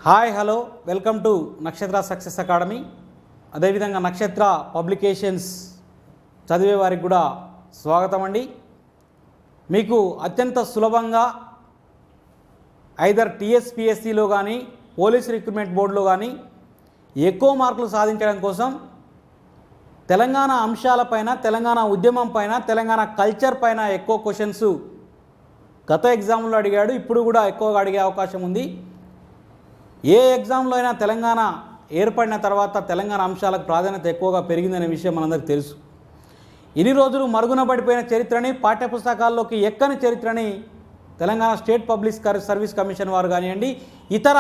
Hi hello welcome to నక్షత్ర success academy. అదేవిధంగా నక్షత్ర పబ్లికేషన్స్ చదివే వారికి కూడా స్వాగతం అండి. మీకు అత్యంత సులభంగా ఐదర్ టీఎస్పీఎస్సీలో కానీ పోలీస్ రిక్రూట్మెంట్ బోర్డులో కానీ ఎక్కువ మార్కులు సాధించడం కోసం తెలంగాణ అంశాలపైన, తెలంగాణ ఉద్యమం పైన, తెలంగాణ కల్చర్ పైన ఎక్కువ క్వశ్చన్స్ గత ఎగ్జామ్లో అడిగాడు, ఇప్పుడు కూడా ఎక్కువగా అడిగే అవకాశం ఉంది. ఏ ఎగ్జామ్లో అయినా తెలంగాణ ఏర్పడిన తర్వాత తెలంగాణ అంశాలకు ప్రాధాన్యత ఎక్కువగా పెరిగిందనే విషయం మనందరికీ తెలుసు. ఇన్ని రోజులు మరుగున పడిపోయిన చరిత్రని, పాఠ్యపుస్తకాల్లోకి ఎక్కని చరిత్రని Telangana state public service commission వారు కానివ్వండి, ఇతర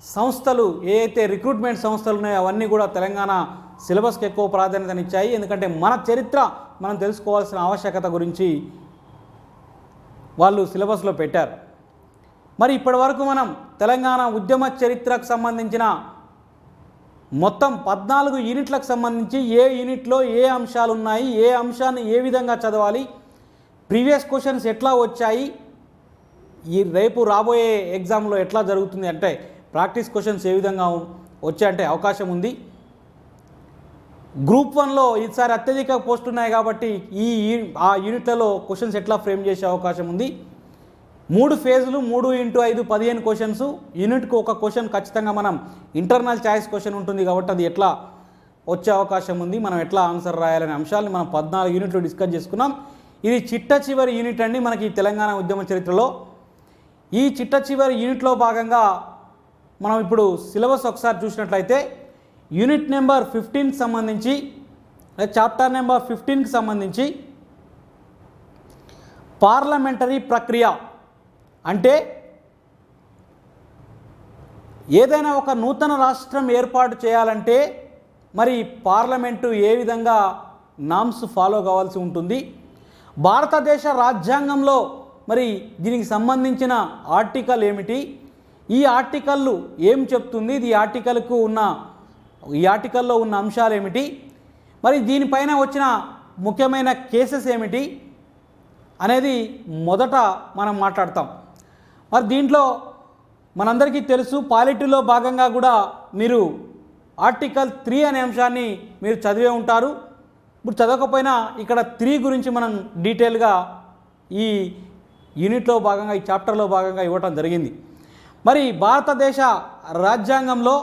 సంస్థలు ఏవైతే రిక్రూట్మెంట్ సంస్థలు ఉన్నాయో అవన్నీ కూడా తెలంగాణ సిలబస్కి ఎక్కువ ప్రాధాన్యతనిచ్చాయి. ఎందుకంటే మన చరిత్ర మనం తెలుసుకోవాల్సిన ఆవశ్యకత గురించి వాళ్ళు సిలబస్లో పెట్టారు. మరి ఇప్పటి వరకు మనం తెలంగాణ ఉద్యమ చరిత్రకు సంబంధించిన మొత్తం 14 యూనిట్లకు సంబంధించి ఏ యూనిట్లో ఏ అంశాలు ఉన్నాయి, ఏ అంశాన్ని ఏ విధంగా చదవాలి, ప్రీవియస్ క్వశ్చన్స్ ఎట్లా వచ్చాయి, ఈ రేపు రాబోయే ఎగ్జామ్లో ఎట్లా జరుగుతుంది అంటే ప్రాక్టీస్ క్వశ్చన్స్ ఏ విధంగా వచ్చాయంటే అవకాశం ఉంది. గ్రూప్ 1లో ఈసారి అత్యధిక పోస్టులు ఉన్నాయి కాబట్టి ఆ యూనిట్లలో క్వశ్చన్స్ ఎట్లా ఫ్రేమ్ చేసే అవకాశం ఉంది. 3 ఫేజులు 3x5 15 క్వశ్చన్స్, యూనిట్కు ఒక క్వశ్చన్ ఖచ్చితంగా మనం ఇంటర్నల్ చాయిస్ క్వశ్చన్ ఉంటుంది కాబట్టి అది ఎట్లా వచ్చే అవకాశం ఉంది, మనం ఎట్లా ఆన్సర్ రాయాలనే అంశాలని మనం 14 యూనిట్లు డిస్కస్ చేసుకున్నాం. ఇది చిట్ట చివరి యూనిట్ అండి మనకి తెలంగాణ ఉద్యమ చరిత్రలో. ఈ చిట్ట చివరి యూనిట్లో భాగంగా మనం ఇప్పుడు సిలబస్ ఒకసారి చూసినట్లయితే యూనిట్ నెంబర్ 15కి సంబంధించి, చాప్టర్ నెంబర్ 15కి సంబంధించి పార్లమెంటరీ ప్రక్రియ అంటే ఏదైనా ఒక నూతన రాష్ట్రం ఏర్పాటు చేయాలంటే మరి పార్లమెంటు ఏ విధంగా నామ్స్ ఫాలో కావాల్సి ఉంటుంది, భారతదేశ రాజ్యాంగంలో మరి దీనికి సంబంధించిన ఆర్టికల్ ఏమిటి, ఈ ఆర్టికల్లు ఏం చెప్తుంది, ఈ ఆర్టికల్లో ఉన్న అంశాలు ఏమిటి, మరి దీనిపైన వచ్చిన ముఖ్యమైన కేసెస్ ఏమిటి అనేది మొదట మనం మాట్లాడతాం. మరి దీంట్లో మనందరికీ తెలుసు, పాలిటీలో భాగంగా కూడా మీరు ఆర్టికల్ 3 అనే అంశాన్ని మీరు చదివే ఉంటారు. ఇప్పుడు చదవకపోయినా ఇక్కడ 3 గురించి మనం డీటెయిల్గా ఈ యూనిట్లో భాగంగా, ఈ చాప్టర్లో భాగంగా ఇవ్వటం జరిగింది. మరి భారతదేశ రాజ్యాంగంలో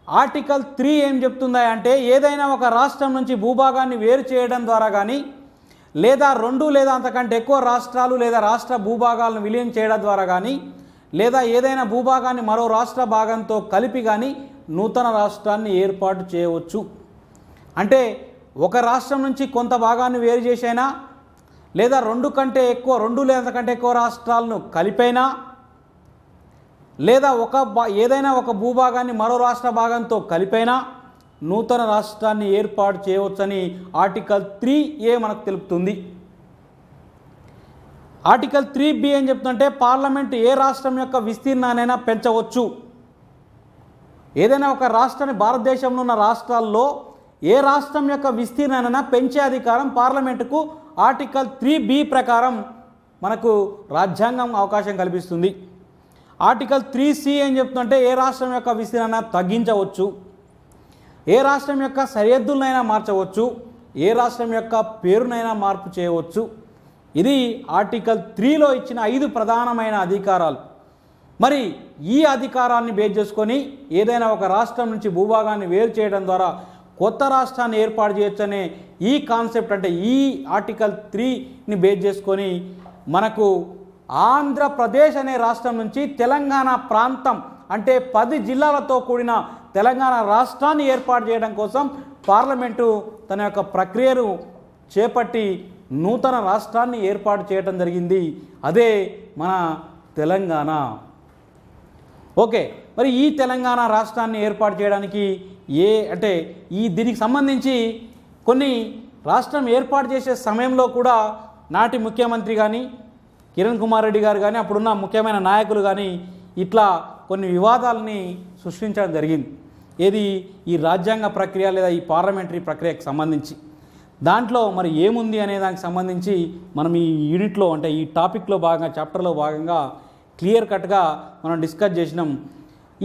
ఆర్టికల్ 3 ఏం చెప్తుందా అంటే ఏదైనా ఒక రాష్ట్రం నుంచి భూభాగాన్ని వేరు చేయడం ద్వారా కానీ, లేదా 2 లేదా అంతకంటే ఎక్కువ రాష్ట్రాలు లేదా రాష్ట్ర భూభాగాలను విలీనం చేయడం ద్వారా కానీ, లేదా ఏదైనా భూభాగాన్ని మరో రాష్ట్ర భాగంతో కలిపి కానీ నూతన రాష్ట్రాన్ని ఏర్పాటు చేయవచ్చు. అంటే ఒక రాష్ట్రం నుంచి కొంత భాగాన్ని వేరు చేసైనా, లేదా 2 లేదా అంతకంటే ఎక్కువ రాష్ట్రాలను కలిపైనా, లేదా ఏదైనా ఒక భూభాగాన్ని మరో రాష్ట్ర భాగంతో కలిపైనా నూతన రాష్ట్రాన్ని ఏర్పాటు చేయవచ్చని ఆర్టికల్ 3A మనకు తెలుపుతుంది. ఆర్టికల్ 3B ఏం చెప్తుందంటే పార్లమెంట్ ఏ రాష్ట్రం యొక్క విస్తీర్ణాన్నైనా పెంచవచ్చు. ఏదైనా ఒక రాష్ట్రాన్ని, భారతదేశంలో ఉన్న రాష్ట్రాల్లో ఏ రాష్ట్రం యొక్క విస్తీర్ణాన్నైనా పెంచే అధికారం పార్లమెంటుకు ఆర్టికల్ 3B ప్రకారం మనకు రాజ్యాంగం అవకాశం కల్పిస్తుంది. ఆర్టికల్ 3C ఏం చెప్తుందంటే ఏ రాష్ట్రం యొక్క విస్తీర్ణాన్ని తగ్గించవచ్చు, ఏ రాష్ట్రం యొక్క సరిహద్దులనైనా మార్చవచ్చు, ఏ రాష్ట్రం యొక్క పేరునైనా మార్పు చేయవచ్చు. ఇది ఆర్టికల్ 3లో ఇచ్చిన 5 ప్రధానమైన అధికారాలు. మరి ఈ అధికారాన్ని బేస్ చేసుకొని ఏదైనా ఒక రాష్ట్రం నుంచి భూభాగాన్ని వేరు చేయడం ద్వారా కొత్త రాష్ట్రాన్ని ఏర్పాటు చేయొచ్చనే ఈ కాన్సెప్ట్, అంటే ఈ ఆర్టికల్ 3ని బేస్ చేసుకొని మనకు ఆంధ్రప్రదేశ్ అనే రాష్ట్రం నుంచి తెలంగాణ ప్రాంతం అంటే 10 జిల్లాలతో కూడిన తెలంగాణ రాష్ట్రాన్ని ఏర్పాటు చేయడం కోసం పార్లమెంటు తన యొక్క ప్రక్రియను చేపట్టి నూతన రాష్ట్రాన్ని ఏర్పాటు చేయడం జరిగింది. అదే మన తెలంగాణ. ఓకే, మరి ఈ తెలంగాణ రాష్ట్రాన్ని ఏర్పాటు చేయడానికి దీనికి సంబంధించి కొన్ని రాష్ట్రం ఏర్పాటు చేసే సమయంలో కూడా నాటి ముఖ్యమంత్రి కానీ, కిరణ్ కుమార్ రెడ్డి గారు కానీ, అప్పుడున్న ముఖ్యమైన నాయకులు కానీ ఇట్లా కొన్ని వివాదాలని సృష్టించడం జరిగింది. ఏది ఈ రాజ్యాంగ ప్రక్రియ లేదా ఈ పార్లమెంటరీ ప్రక్రియకు సంబంధించి. దాంట్లో మరి ఏముంది అనే దానికి సంబంధించి మనం ఈ యూనిట్లో, అంటే ఈ టాపిక్లో భాగంగా, చాప్టర్లో భాగంగా క్లియర్ కట్గా మనం డిస్కస్ చేసినాం.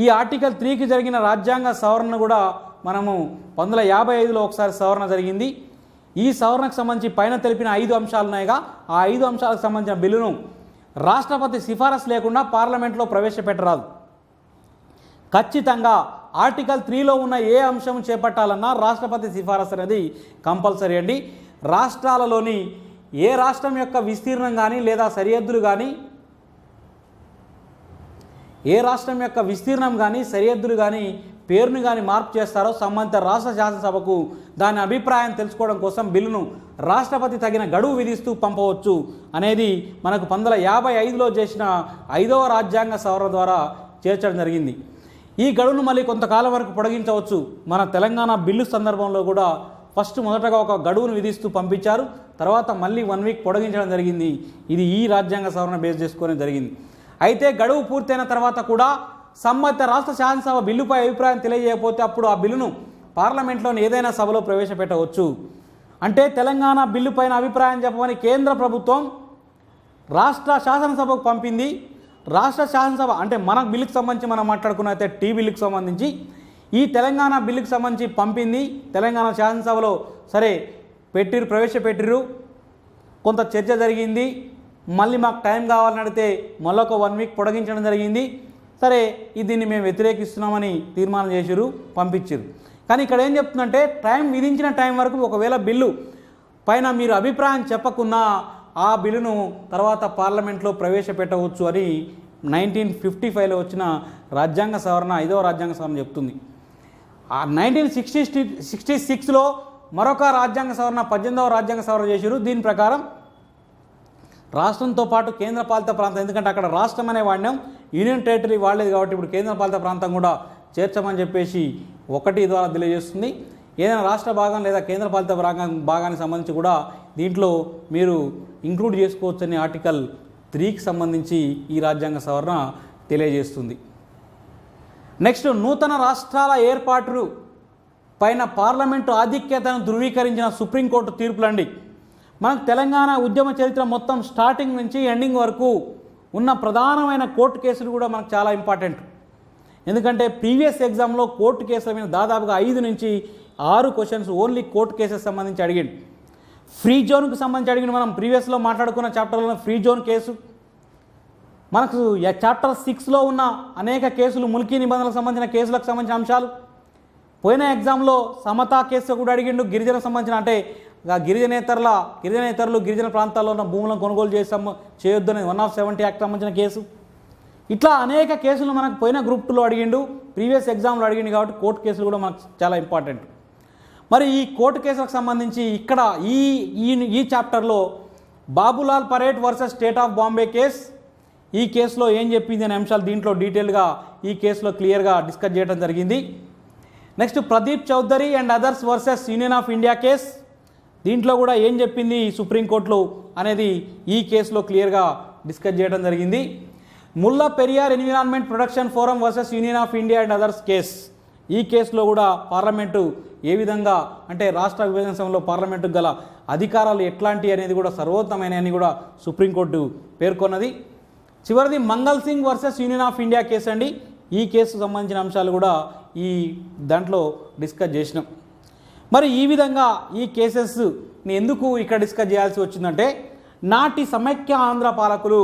ఈ ఆర్టికల్ 3కి జరిగిన రాజ్యాంగ సవరణ కూడా మనము 1955లో ఒకసారి సవరణ జరిగింది. ఈ సవరణకు సంబంధించి పైన తెలిపిన 5 అంశాలు ఉన్నాయిగా, ఆ 5 అంశాలకు సంబంధించిన బిల్లును రాష్ట్రపతి సిఫారసు లేకుండా పార్లమెంట్లో ప్రవేశపెట్టరాదు. ఖచ్చితంగా ఆర్టికల్ 3లో ఉన్న ఏ అంశం చేపట్టాలన్నా రాష్ట్రపతి సిఫారసు అనేది కంపల్సరీ అండి. రాష్ట్రాలలోని ఏ రాష్ట్రం యొక్క విస్తీర్ణం కానీ లేదా సరిహద్దులు కానీ, ఏ రాష్ట్రం యొక్క విస్తీర్ణం కానీ సరిహద్దులు కానీ పేరును కానీ మార్పు చేస్తారో సంబంధిత రాష్ట్ర శాసనసభకు దాని అభిప్రాయం తెలుసుకోవడం కోసం బిల్లును రాష్ట్రపతి తగిన గడువు విధిస్తూ పంపవచ్చు అనేది మనకు 1955లో చేసిన 5వ రాజ్యాంగ సవరణ ద్వారా చేర్చడం జరిగింది. ఈ గడువును మళ్ళీ కొంతకాలం వరకు పొడిగించవచ్చు. మన తెలంగాణ బిల్లు సందర్భంలో కూడా మొదటగా ఒక గడువును విధిస్తూ పంపించారు, తర్వాత మళ్ళీ 1 వీక్ పొడిగించడం జరిగింది. ఇది ఈ రాజ్యాంగ సవరణ బేస్ చేసుకొని జరిగింది. అయితే గడువు పూర్తయిన తర్వాత కూడా సంబంధిత రాష్ట్ర శాసనసభ బిల్లుపై అభిప్రాయం తెలియజేయకపోతే అప్పుడు ఆ బిల్లును పార్లమెంట్లోని ఏదైనా సభలో ప్రవేశపెట్టవచ్చు. అంటే తెలంగాణ బిల్లు పైన అభిప్రాయం చెప్పమని కేంద్ర ప్రభుత్వం రాష్ట్ర శాసనసభకు పంపింది. రాష్ట్ర శాసనసభ అంటే మన బిల్లుకు సంబంధించి మనం మాట్లాడుకున్నైతే టీ బిల్లుకు సంబంధించి ఈ తెలంగాణ బిల్లుకు సంబంధించి పంపింది. తెలంగాణ శాసనసభలో సరే ప్రవేశపెట్టిరు, కొంత చర్చ జరిగింది, మళ్ళీ మాకు టైం కావాలని అడిగితే మళ్ళొక 1 వీక్ పొడిగించడం జరిగింది. సరే దీన్ని మేము వ్యతిరేకిస్తున్నామని తీర్మానం చేసిరు, పంపించారు. కానీ ఇక్కడ ఏం చెప్తుందంటే విధించిన టైం వరకు ఒకవేళ బిల్లు పైన మీరు అభిప్రాయం చెప్పకున్నా ఆ బిల్లును తర్వాత పార్లమెంట్లో ప్రవేశపెట్టవచ్చు అని 1955లో వచ్చిన రాజ్యాంగ సవరణ 5వ రాజ్యాంగ సవరణ చెప్తుంది. ఆ 1966లో మరొక రాజ్యాంగ సవరణ 18వ రాజ్యాంగ సవరణ చేసిరు. దీని ప్రకారం రాష్ట్రంతో పాటు కేంద్రపాలిత ప్రాంతం, ఎందుకంటే అక్కడ రాష్ట్రం అనే వాడినాం, యూనియన్ టెరిటరీ వాడలేదు కాబట్టి ఇప్పుడు కేంద్రపాలిత ప్రాంతం కూడా చేర్చమని చెప్పేసి 1 ద్వారా తెలియజేస్తుంది. ఏదైనా రాష్ట్ర భాగం లేదా కేంద్రపాలిత భాగానికి సంబంధించి కూడా దీంట్లో మీరు ఇంక్లూడ్ చేసుకోవచ్చని ఆర్టికల్ 3కి సంబంధించి ఈ రాజ్యాంగ సవరణ తెలియజేస్తుంది. నెక్స్ట్, నూతన రాష్ట్రాల ఏర్పాటు పైన పార్లమెంటు ఆధిక్యతను ధృవీకరించిన సుప్రీంకోర్టు తీర్పులండి. మనకు తెలంగాణ ఉద్యమ చరిత్ర మొత్తం స్టార్టింగ్ నుంచి ఎండింగ్ వరకు ఉన్న ప్రధానమైన కోర్టు కేసులు కూడా మనకు చాలా ఇంపార్టెంట్. ఎందుకంటే ప్రీవియస్ ఎగ్జామ్లో కోర్టు కేసుల మీద దాదాపుగా 5 నుంచి 6 క్వశ్చన్స్ ఓన్లీ కోర్టు కేసెస్ సంబంధించి అడిగింది. ఫ్రీ జోన్కు సంబంధించి అడిగింది. మనం ప్రీవియస్లో మాట్లాడుకున్న చాప్టర్లో ఫ్రీ జోన్ కేసు, మనకు చాప్టర్ 6లో ఉన్న అనేక కేసులు, ముల్కీ నిబంధనలకు సంబంధించిన కేసులకు సంబంధించిన అంశాలు. పోయిన ఎగ్జామ్లో సమతా కేసు కూడా అడిగిండు. గిరిజన సంబంధించిన అంటే గిరిజనేతరులు గిరిజన ప్రాంతాల్లో ఉన్న భూములను కొనుగోలు చేయొద్దు అనేది 170 యాక్ట్ సంబంధించిన కేసు. ఇట్లా అనేక కేసులు మనకు పోయిన గ్రూప్ 2లో అడిగిండు, ప్రీవియస్ ఎగ్జామ్లో అడిగిండు. కాబట్టి కోర్టు కేసులు కూడా మనకు చాలా ఇంపార్టెంట్. మరి ఈ కోర్టు కేసులకు సంబంధించి ఇక్కడ ఈ చాప్టర్లో Babulal Parate versus state of Bombay case, ఈ కేసులో ఏం చెప్పింది అనే అంశాలు దీంట్లో డీటెయిల్గా ఈ కేసులో క్లియర్గా డిస్కస్ చేయడం జరిగింది. Next, Pradeep Chaudhary and others versus union of India case, దీంట్లో కూడా ఏం చెప్పింది సుప్రీంకోర్టులో అనేది ఈ కేసులో క్లియర్గా డిస్కస్ చేయడం జరిగింది. Mulla Periyar environment protection forum versus union of India and others case, ఈ కేసులో కూడా పార్లమెంటు ఏ విధంగా అంటే రాష్ట్ర విభజన సమయంలో పార్లమెంటుకు గల అధికారాలు ఎట్లాంటి అనేది కూడా సర్వోత్తమైన అని కూడా సుప్రీంకోర్టు పేర్కొన్నది. చివరిది Mangal Singh versus union of India case అండి. ఈ కేసుకు సంబంధించిన అంశాలు కూడా ఈ దాంట్లో డిస్కస్ చేసినాం. మరి ఈ విధంగా ఈ కేసెస్ని ఎందుకు ఇక్కడ డిస్కస్ చేయాల్సి వచ్చిందంటే, నాటి సమైక్య ఆంధ్ర పాలకులు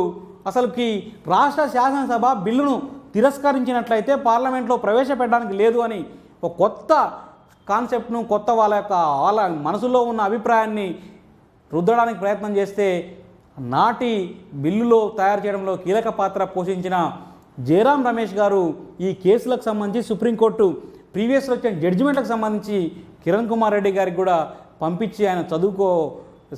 అసలుకి రాష్ట్ర శాసనసభ బిల్లును తిరస్కరించినట్లయితే పార్లమెంట్లో ప్రవేశపెట్టడానికి లేదు అని ఒక కొత్త కాన్సెప్ట్ను, కొత్త వాళ్ళ మనసులో ఉన్న అభిప్రాయాన్ని రుద్దడానికి ప్రయత్నం చేస్తే నాటి బిల్లులో తయారు చేయడంలో కీలక పాత్ర పోషించిన జయరాం రమేష్ గారు ఈ కేసులకు సంబంధించి సుప్రీంకోర్టు ప్రీవియస్లో వచ్చిన జడ్జిమెంట్లకు సంబంధించి కిరణ్ కుమార్ రెడ్డి గారికి కూడా పంపించి ఆయన చదువుకో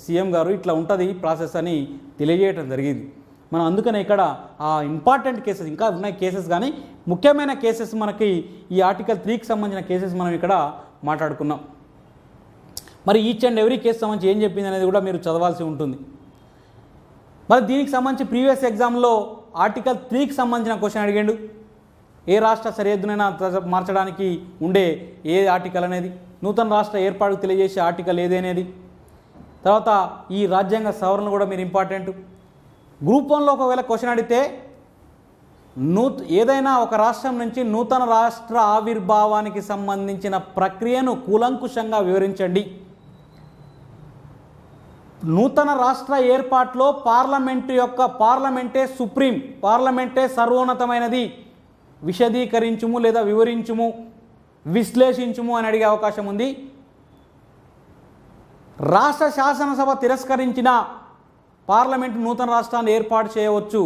సీఎం గారు ఇట్లా ఉంటుంది ప్రాసెస్ అని తెలియజేయడం జరిగింది. మనం అందుకనే ఇక్కడ ఆ ఇంపార్టెంట్ కేసెస్, ఇంకా ఉన్నాయి కేసెస్ కానీ ముఖ్యమైన కేసెస్ మనకి ఈ ఆర్టికల్ 3కి సంబంధించిన కేసెస్ మనం ఇక్కడ మాట్లాడుకున్నాం. మరి ఈచ్ అండ్ ఎవ్రీ కేసు సంబంధించి ఏం చెప్పింది అనేది కూడా మీరు చదవాల్సి ఉంటుంది. మరి దీనికి సంబంధించి ప్రీవియస్ ఎగ్జామ్లో ఆర్టికల్ 3కి సంబంధించిన క్వశ్చన్ అడిగాడు. ఏ రాష్ట్ర సరిహద్దునైనా మార్చడానికి ఉండే ఏ ఆర్టికల్ అనేది, నూతన రాష్ట్ర ఏర్పాటుకు తెలియజేసే ఆర్టికల్ ఏదనేది, తర్వాత ఈ రాజ్యాంగ సవరణ కూడా మీరు ఇంపార్టెంట్. గ్రూప్ 1లో ఒకవేళ క్వశ్చన్ అడిగితే ఏదైనా ఒక రాష్ట్రం నుంచి నూతన రాష్ట్ర ఆవిర్భావానికి సంబంధించిన ప్రక్రియను కూలంకుషంగా వివరించండి. నూతన రాష్ట్ర ఏర్పాటులో పార్లమెంటే సుప్రీం, పార్లమెంటే సర్వోన్నతమైనది, విశదీకరించుము లేదా వివరించుము, విశ్లేషించుము అని అడిగే అవకాశం ఉంది. రాష్ట్ర శాసనసభ తిరస్కరించిన పార్లమెంటు నూతన రాష్ట్రాన్ని ఏర్పాటు చేయవచ్చు,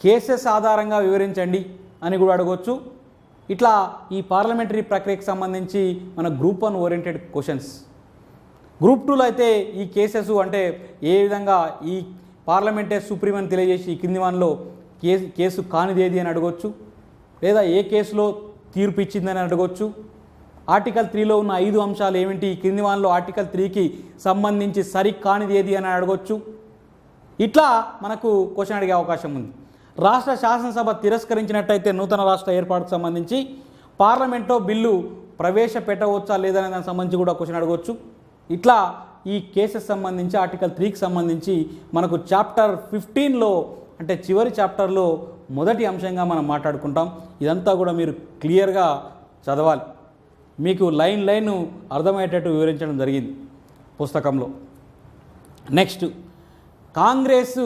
కేసెస్ ఆధారంగా వివరించండి అని కూడా అడగవచ్చు. ఇట్లా ఈ పార్లమెంటరీ ప్రక్రియకు సంబంధించి మన గ్రూప్ 1 ఓరియంటెడ్ క్వశ్చన్స్. గ్రూప్ 2లో అయితే ఈ కేసెస్ అంటే ఏ విధంగా ఈ పార్లమెంటే సుప్రీం అని తెలియజేసి ఈ కింది వానిలో కేసు కానిదేది అని అడగవచ్చు, లేదా ఏ కేసులో తీర్పు ఇచ్చిందని అడగవచ్చు. ఆర్టికల్ 3లో ఉన్న 5 అంశాలు ఏమిటి, ఈ కింది వానిలో ఆర్టికల్ 3కి సంబంధించి సరికానిది ఏది అని అడగవచ్చు. ఇట్లా మనకు క్వశ్చన్ అడిగే అవకాశం ఉంది. రాష్ట్ర శాసనసభ తిరస్కరించినట్టయితే నూతన రాష్ట్ర ఏర్పాటుకు సంబంధించి పార్లమెంట్లో బిల్లు ప్రవేశపెట్టవచ్చా లేదనే దానికి సంబంధించి కూడా క్వశ్చన్ అడగవచ్చు. ఇట్లా ఈ కేసెస్ సంబంధించి ఆర్టికల్ 3కి సంబంధించి మనకు చాప్టర్ 15లో అంటే చివరి చాప్టర్లో మొదటి అంశంగా మనం మాట్లాడుకుంటాం. ఇదంతా కూడా మీరు క్లియర్గా చదవాలి. మీకు లైన్ అర్థమయ్యేటట్టు వివరించడం జరిగింది పుస్తకంలో. నెక్స్ట్ కాంగ్రెస్,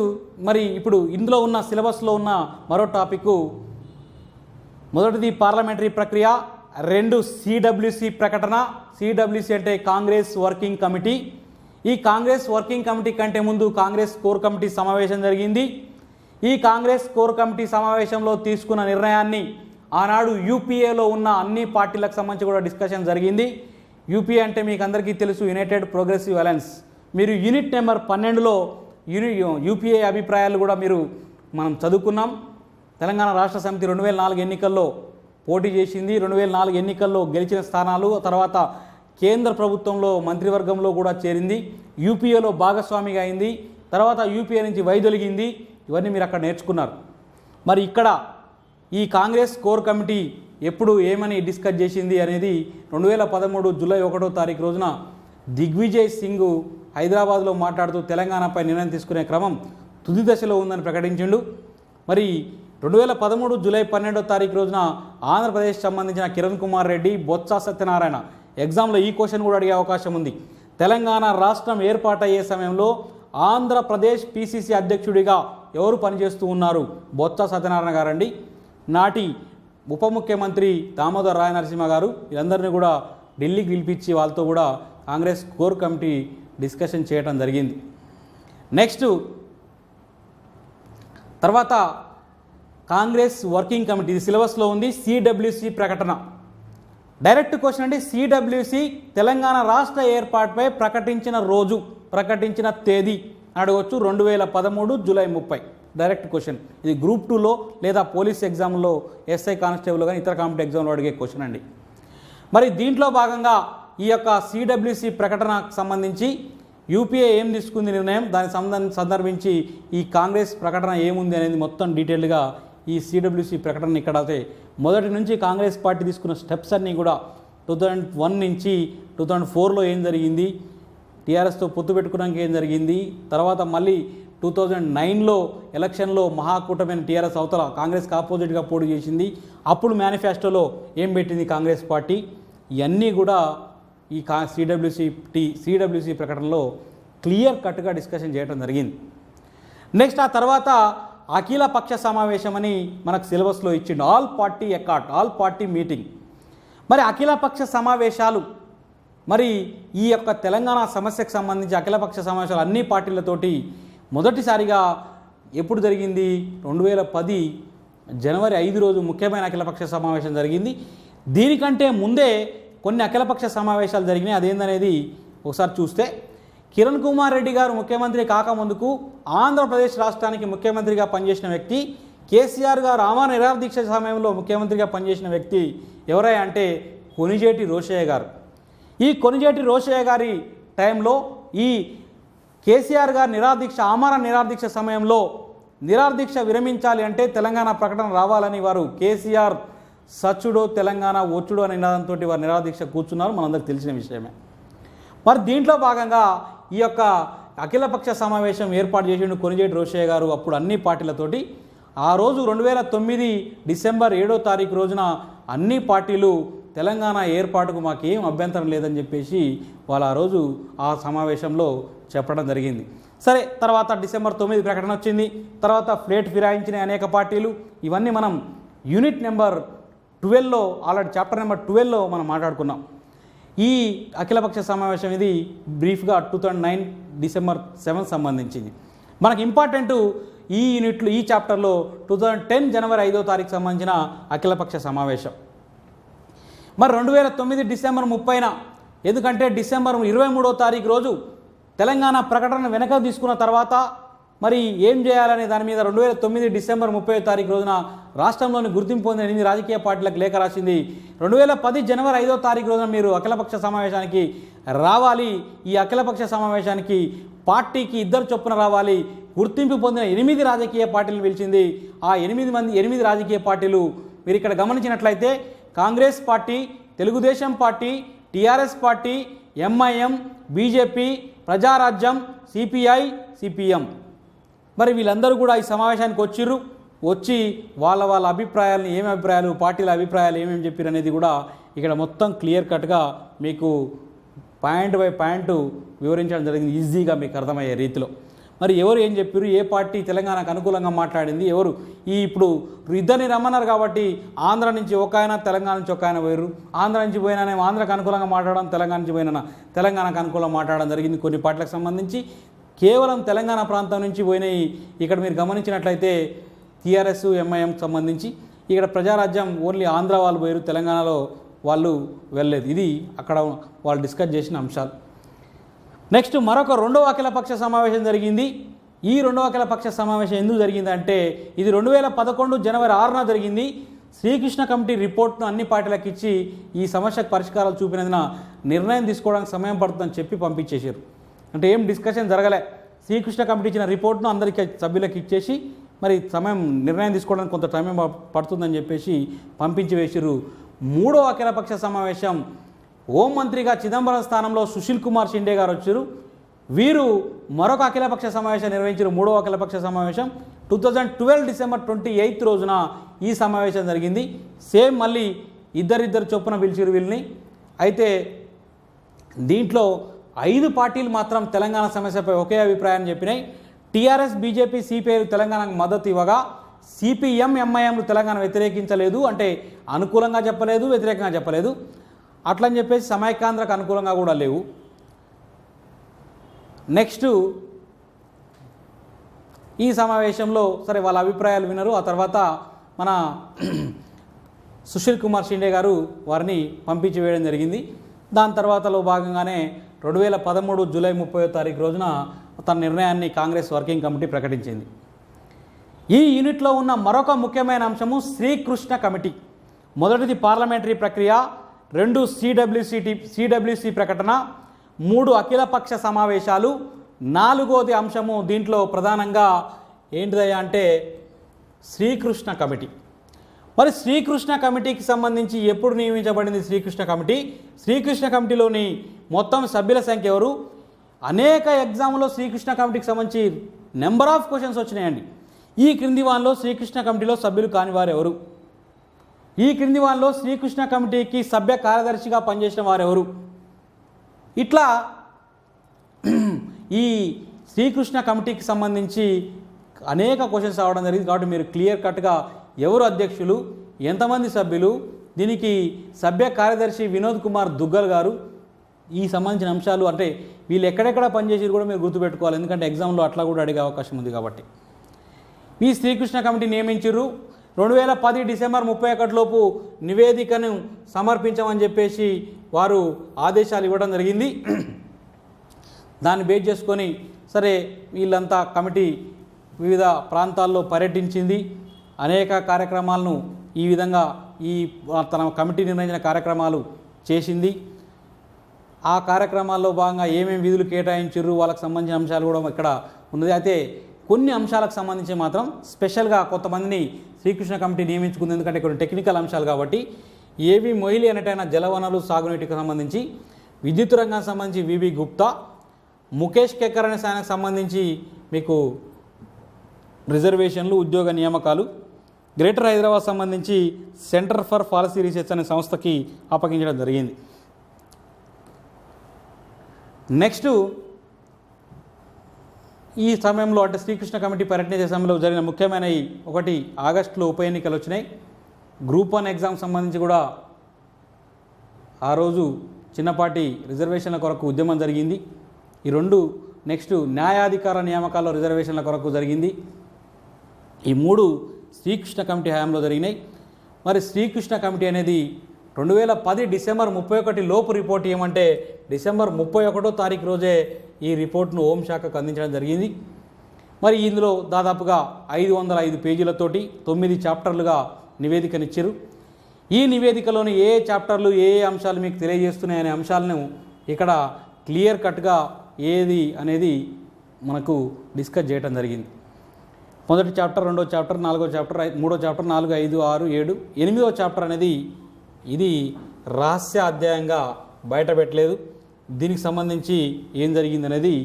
మరి ఇప్పుడు ఇందులో ఉన్న సిలబస్లో ఉన్న మరో టాపిక్, మొదటిది పార్లమెంటరీ ప్రక్రియ, 2 సిడబ్ల్యూసి ప్రకటన. సిడబ్ల్యూసి అంటే కాంగ్రెస్ వర్కింగ్ కమిటీ. ఈ కాంగ్రెస్ వర్కింగ్ కమిటీ కంటే ముందు కాంగ్రెస్ కోర్ కమిటీ సమావేశం జరిగింది. ఈ కాంగ్రెస్ కోర్ కమిటీ సమావేశంలో తీసుకున్న నిర్ణయాన్ని ఆనాడు యూపీఏలో ఉన్న అన్ని పార్టీలకు సంబంధించి కూడా డిస్కషన్ జరిగింది. యూపీఏ అంటే మీకు అందరికీ తెలుసు, యునైటెడ్ ప్రోగ్రెసివ్ అలయన్స్. మీరు యూనిట్ నెంబర్ 12లో యూపీఏ అభిప్రాయాలు కూడా మనం చదువుకున్నాం. తెలంగాణ రాష్ట్ర సమితి 2004 ఎన్నికల్లో పోటీ చేసింది. 2004 ఎన్నికల్లో గెలిచిన స్థానాలు, తర్వాత కేంద్ర ప్రభుత్వంలో మంత్రివర్గంలో కూడా చేరింది, యూపీఏలో భాగస్వామిగా అయింది, తర్వాత యూపీఏ నుంచి వైదొలిగింది. ఇవన్నీ మీరు అక్కడ నేర్చుకున్నారు. మరి ఇక్కడ ఈ కాంగ్రెస్ కోర్ కమిటీ ఎప్పుడు ఏమని డిస్కస్ చేసింది అనేది 2013 జూలై 1వ తారీఖు రోజున దిగ్విజయ్ సింగ్ హైదరాబాద్లో మాట్లాడుతూ తెలంగాణపై నిర్ణయం తీసుకునే క్రమం తుది దశలో ఉందని ప్రకటించిండు. మరి 2013 జూలై 12వ తారీఖు రోజున ఆంధ్రప్రదేశ్ సంబంధించిన కిరణ్ కుమార్ రెడ్డి, బొత్స సత్యనారాయణ ఎగ్జామ్లో ఈ క్వశ్చన్ కూడా అడిగే అవకాశం ఉంది. తెలంగాణ రాష్ట్రం ఏర్పాటయ్యే సమయంలో ఆంధ్రప్రదేశ్ పిసిసి అధ్యక్షుడిగా ఎవరు పనిచేస్తూ ఉన్నారు? బొత్స సత్యనారాయణ గారండి. నాటి ఉప ముఖ్యమంత్రి దామోదర్ రాయ నరసింహ గారు. వీళ్ళందరినీ కూడా ఢిల్లీకి పిలిపించి వాళ్ళతో కూడా కాంగ్రెస్ కోర్ కమిటీ డిస్కషన్ చేయడం జరిగింది. నెక్స్ట్ తర్వాత కాంగ్రెస్ వర్కింగ్ కమిటీ, ఇది సిలబస్లో ఉంది. సిడబ్ల్యూసి ప్రకటన డైరెక్ట్ క్వశ్చన్ అండి. సిడబ్ల్యూసి తెలంగాణ రాష్ట్ర ఏర్పాటుపై ప్రకటించిన రోజు, ప్రకటించిన తేదీ అడగవచ్చు. 2013 జూలై 30 డైరెక్ట్ క్వశ్చన్. ఇది గ్రూప్ 2లో లేదా పోలీస్ ఎగ్జామ్లో, ఎస్ఐ కానిస్టేబుల్ కానీ ఇతర కాంపిటేటివ్ ఎగ్జామ్లో అడిగే క్వశ్చన్ అండి. మరి దీంట్లో భాగంగా ఈ యొక్క సిడబ్ల్యూసి ప్రకటనకు సంబంధించి యూపీఏ ఏం తీసుకుంది నిర్ణయం, దానికి సందర్భించి ఈ కాంగ్రెస్ ప్రకటన ఏముంది అనేది మొత్తం డీటెయిల్గా ఈ సిడబ్ల్యూసి ప్రకటన ఇక్కడ అయితే మొదటి నుంచి కాంగ్రెస్ పార్టీ తీసుకున్న స్టెప్స్ అన్నీ కూడా 2001 నుంచి 2004లో ఏం జరిగింది, టీఆర్ఎస్తో పొత్తు పెట్టుకోవడానికి ఏం జరిగింది, తర్వాత మళ్ళీ 2009లో ఎలక్షన్లో మహాకూటమైన టీఆర్ఎస్ అవతల కాంగ్రెస్కి ఆపోజిట్గా పోటీ చేసింది. అప్పుడు మేనిఫెస్టోలో ఏం పెట్టింది కాంగ్రెస్ పార్టీ, ఇవన్నీ కూడా ఈ సిడబ్ల్యూసి ప్రకటనలో క్లియర్ కట్గా డిస్కషన్ చేయడం జరిగింది. నెక్స్ట్ ఆ తర్వాత అఖిల పక్ష సమావేశం అని మనకు సిలబస్లో ఇచ్చిండు. All party accord, all party meeting. మరి అఖిల పక్ష సమావేశాలు, మరి ఈ యొక్క తెలంగాణ సమస్యకు సంబంధించి అఖిలపక్ష సమావేశాలు అన్ని పార్టీలతోటి మొదటిసారిగా ఎప్పుడు జరిగింది? 2010 జనవరి 5 రోజు ముఖ్యమైన అఖిలపక్ష సమావేశం జరిగింది. దీనికంటే ముందే కొన్ని అఖిలపక్ష సమావేశాలు జరిగినాయి. అదేందనేది ఒకసారి చూస్తే, కిరణ్ కుమార్ రెడ్డి గారు ముఖ్యమంత్రి కాకముందుకు ఆంధ్రప్రదేశ్ రాష్ట్రానికి ముఖ్యమంత్రిగా పనిచేసిన వ్యక్తి, కేసీఆర్ గారు ఆమరణ నిరాహార దీక్ష సమయంలో ముఖ్యమంత్రిగా పనిచేసిన వ్యక్తి ఎవరై అంటే కొణిజేటి రోషయ్య గారు. ఈ కొణిజేటి రోషయ్య గారి టైంలో ఈ కేసీఆర్ గారు ఆమరణ నిరాహార దీక్ష సమయంలో నిరాహార దీక్ష విరమించాలి అంటే తెలంగాణ ప్రకటన రావాలని వారు కేసీఆర్ సచ్చుడో తెలంగాణ వచ్చుడో అనే నినాదంతో వారు నిరాహార దీక్ష కూర్చున్నారు, మనందరికి తెలిసిన విషయమే. మరి దీంట్లో భాగంగా ఈ యొక్క అఖిలపక్ష సమావేశం ఏర్పాటు చేసిండు కొణిజేటి రోషయ్య గారు. అప్పుడు అన్ని పార్టీలతోటి ఆ రోజు 2009 డిసెంబర్ 7వ తారీఖు రోజున అన్ని పార్టీలు తెలంగాణ ఏర్పాటుకు మాకేం అభ్యంతరం లేదని చెప్పేసి వాళ్ళు ఆ రోజు ఆ సమావేశంలో చెప్పడం జరిగింది. సరే, తర్వాత డిసెంబర్ 9 ప్రకటన వచ్చింది. తర్వాత ఫ్లేట్ ఫిరాయించిన అనేక పార్టీలు. ఇవన్నీ మనం యూనిట్ నెంబర్ 12లో ఆల్రెడీ చాప్టర్ నెంబర్ 12లో మనం మాట్లాడుకున్నాం. ఈ అఖిలపక్ష సమావేశం ఇది బ్రీఫ్గా 2009 డిసెంబర్ 7 సంబంధించింది. మనకు ఇంపార్టెంట్ ఈ యూనిట్లు ఈ చాప్టర్లో 2010 జనవరి 5వ తారీఖు సంబంధించిన అఖిలపక్ష సమావేశం. మరి 2009 డిసెంబర్ 30న, ఎందుకంటే డిసెంబర్ 23వ తారీఖు రోజు తెలంగాణ ప్రకటన వెనక తీసుకున్న తర్వాత మరి ఏం చేయాలనే దాని మీద 2009 డిసెంబర్ 30వ తారీఖు రోజున రాష్ట్రంలోని గుర్తింపు పొందిన 8 రాజకీయ పార్టీలకు లేఖ రాసింది. 2010 జనవరి 5వ తారీఖు రోజున మీరు అఖిలపక్ష సమావేశానికి రావాలి. ఈ అఖిలపక్ష సమావేశానికి పార్టీకి 2 చొప్పున రావాలి. గుర్తింపు పొందిన 8 రాజకీయ పార్టీలను పిలిచింది. ఆ 8 రాజకీయ పార్టీలు మీరు ఇక్కడ గమనించినట్లయితే Congress party, Telugu Desam party, TRS party, MIM, BJP, Praja Rajyam, CPI, CPM. మరి వీళ్ళందరూ కూడా ఈ సమావేశానికి వచ్చి వాళ్ళ అభిప్రాయాలను, ఏమి అభిప్రాయాలు, పార్టీల అభిప్రాయాలు ఏమేమి చెప్పారు అనేది కూడా ఇక్కడ మొత్తం క్లియర్ కట్గా మీకు పాయింట్ బై పాయింట్ వివరించడం జరిగింది, ఈజీగా మీకు అర్థమయ్యే రీతిలో. మరి ఎవరు ఏం చెప్పారు, ఏ పార్టీ తెలంగాణకు అనుకూలంగా మాట్లాడింది, ఎవరు ఇప్పుడు ఇద్దరిని రమ్మన్నారు కాబట్టి ఆంధ్ర నుంచి ఒక ఆయన, తెలంగాణ నుంచి ఒక ఆయన పోయారు. ఆంధ్ర నుంచి పోయినానేమో ఆంధ్రకు అనుకూలంగా మాట్లాడడం, తెలంగాణ నుంచి పోయినా తెలంగాణకు అనుకూలంగా మాట్లాడడం జరిగింది. కొన్ని పార్టీలకు సంబంధించి కేవలం తెలంగాణ ప్రాంతం నుంచి పోయినాయి. ఇక్కడ మీరు గమనించినట్లయితే టీఆర్ఎస్, ఎంఐఎంకి సంబంధించి ఇక్కడ ప్రజారాజ్యం ఓన్లీ ఆంధ్ర వాళ్ళు పోయారు, తెలంగాణలో వాళ్ళు వెళ్ళలేదు. ఇది అక్కడ వాళ్ళు డిస్కస్ చేసిన అంశాలు. నెక్స్ట్ మరొక 2వ అఖిలపక్ష సమావేశం జరిగింది. ఈ 2వ అఖిలపక్ష సమావేశం ఎందుకు జరిగిందంటే ఇది 2011 జనవరి 6న జరిగింది. శ్రీకృష్ణ కమిటీ రిపోర్ట్ను అన్ని పార్టీలకు ఇచ్చి ఈ సమస్యకు పరిష్కారాలు చూపినందున నిర్ణయం తీసుకోవడానికి సమయం పడుతుందని చెప్పి పంపించేశారు. అంటే ఏం డిస్కషన్ జరగలే. శ్రీకృష్ణ కమిటీ ఇచ్చిన రిపోర్ట్ను అందరికీ సభ్యులకు ఇచ్చేసి మరి నిర్ణయం తీసుకోవడానికి కొంత సమయం పడుతుందని చెప్పేసి పంపించి వేసారు. 3వ అఖిలపక్ష సమావేశం హోంమంత్రిగా చిదంబరం స్థానంలో సుశీల్ కుమార్ షిండే గారు వచ్చారు. వీరు మరొక అఖిలపక్ష సమావేశం నిర్వహించారు. 3వ అఖిలపక్ష సమావేశం 2012 డిసెంబర్ 28 రోజున ఈ సమావేశం జరిగింది. సేమ్ మళ్ళీ ఇద్దరిద్దరు చొప్పున పిలిచారు వీళ్ళని. అయితే దీంట్లో 5 పార్టీలు మాత్రం తెలంగాణ సమస్యపై ఒకే అభిప్రాయాన్ని చెప్పినాయి. టీఆర్ఎస్, బీజేపీ, సిపిఐలు తెలంగాణకు మద్దతు ఇవ్వగా సిపిఎం, ఎంఐఎంలు తెలంగాణ వ్యతిరేకించలేదు. అంటే అనుకూలంగా చెప్పలేదు, వ్యతిరేకంగా చెప్పలేదు. అట్లని చెప్పేసి సమైక్యాంధ్రకు అనుకూలంగా కూడా లేవు. నెక్స్ట్ ఈ సమావేశంలో సరే వాళ్ళ అభిప్రాయాలు వినరు. ఆ తర్వాత మన సుశీల్ కుమార్ షిండే గారు వారిని పంపించి వేయడం జరిగింది. దాని తర్వాతలో భాగంగానే 2013 జూలై 30వ తారీఖు రోజున తన నిర్ణయాన్ని కాంగ్రెస్ వర్కింగ్ కమిటీ ప్రకటించింది. ఈ యూనిట్లో ఉన్న మరొక ముఖ్యమైన అంశము శ్రీకృష్ణ కమిటీ. మొదటిది పార్లమెంటరీ ప్రక్రియ, 2 సిడబ్ల్యూసి ప్రకటన, 3 అఖిలపక్ష సమావేశాలు, 4వది అంశము దీంట్లో ప్రధానంగా ఏంటిదయ్యా అంటే శ్రీకృష్ణ కమిటీ. మరి శ్రీకృష్ణ కమిటీకి సంబంధించి ఎప్పుడు నియమించబడింది శ్రీకృష్ణ కమిటీ? శ్రీకృష్ణ కమిటీలోని మొత్తం సభ్యుల సంఖ్య ఎవరు? అనేక ఎగ్జామ్లో శ్రీకృష్ణ కమిటీకి సంబంధించి నెంబర్ ఆఫ్ క్వశ్చన్స్ వచ్చినాయండి. ఈ క్రింది వారిలో శ్రీకృష్ణ కమిటీలో సభ్యులు కాని వారు ఎవరు? ఈ క్రింది వారిలో శ్రీకృష్ణ కమిటీకి సభ్య కార్యదర్శిగా పనిచేసిన వారెవరు? ఇట్లా ఈ శ్రీకృష్ణ కమిటీకి సంబంధించి అనేక క్వశ్చన్స్ రావడం జరిగింది. కాబట్టి మీరు క్లియర్ కట్గా ఎవరు అధ్యక్షులు, ఎంతమంది సభ్యులు, దీనికి సభ్య కార్యదర్శి వినోద్ కుమార్ దుగ్గల్ గారు, ఈ సంబంధించిన అంశాలు అంటే వీళ్ళు ఎక్కడెక్కడ పనిచేసి కూడా మీరు గుర్తుపెట్టుకోవాలి. ఎందుకంటే ఎగ్జామ్లో అట్లా కూడా అడిగే అవకాశం ఉంది. కాబట్టి ఈ శ్రీకృష్ణ కమిటీ నియమించారు. 2010 డిసెంబర్ 31 లోపు నివేదికను సమర్పించమని చెప్పేసి వారు ఆదేశాలు ఇవ్వడం జరిగింది. దాన్ని బేస్ చేసుకొని సరే వీళ్ళంతా కమిటీ వివిధ ప్రాంతాల్లో పర్యటించింది. అనేక కార్యక్రమాలను ఈ విధంగా తన కమిటీ నిర్ణయించిన కార్యక్రమాలు చేసింది. ఆ కార్యక్రమాల్లో భాగంగా ఏమేమి విధులు కేటాయించారు వాళ్ళకి సంబంధించిన అంశాలు కూడా ఇక్కడ ఉన్నది. అయితే కొన్ని అంశాలకు సంబంధించి మాత్రం స్పెషల్గా కొంతమందిని శ్రీకృష్ణ కమిటీ నియమించుకుంది. ఎందుకంటే కొన్ని టెక్నికల్ అంశాలు కాబట్టి. ఏవి మొయిలీ అనేటైన జలవనరులు, సాగునీటికి సంబంధించి, విద్యుత్ రంగానికి సంబంధించి వివి గుప్తా, ముఖేష్ కేకర్ అనే ఆయనకు సంబంధించి మీకు రిజర్వేషన్లు, ఉద్యోగ నియామకాలు గ్రేటర్ హైదరాబాద్ సంబంధించి సెంటర్ ఫర్ పాలసీ రీసెర్చ్ అనే సంస్థకి అప్పగించడం జరిగింది. నెక్స్ట్ ఈ సమయంలో అంటే శ్రీకృష్ణ కమిటీ పర్యటన చేసే సమయంలో జరిగిన ముఖ్యమైనవి ఒకటి, ఆగస్టులో ఉప ఎన్నికలు వచ్చినాయి. గ్రూప్ 1 ఎగ్జామ్ సంబంధించి కూడా ఆ రోజు చిన్నపాటి రిజర్వేషన్ల కొరకు ఉద్యమం జరిగింది. ఈ రెండు. నెక్స్ట్ న్యాయాధికార నియామకాల్లో రిజర్వేషన్ల కొరకు జరిగింది. ఈ 3 శ్రీకృష్ణ కమిటీ హయాంలో జరిగినాయి. మరి శ్రీకృష్ణ కమిటీ అనేది 2010 డిసెంబర్ 31 లోపు రిపోర్ట్ ఇవ్వమంటే డిసెంబర్ 31వ తారీఖు రోజే ఈ రిపోర్ట్ను హోంశాఖకు అందించడం జరిగింది. మరి ఇందులో దాదాపుగా 505 పేజీలతోటి 9 చాప్టర్లుగా నివేదికనిచ్చారు. ఈ నివేదికలోని ఏ చాప్టర్లు ఏ అంశాలు మీకు తెలియజేస్తున్నాయనే అంశాలను ఇక్కడ క్లియర్ కట్గా ఏది అనేది మనకు డిస్కస్ చేయడం జరిగింది. మొదటి చాప్టర్, రెండో చాప్టర్, నాలుగో చాప్టర్, మూడో చాప్టర్, 4, 5, 6, 7, 8వ చాప్టర్ అనేది ఇది రహస్య అధ్యాయంగా బయటపెట్టలేదు. దీనికి సంబంధించి ఏం జరిగింది అనేది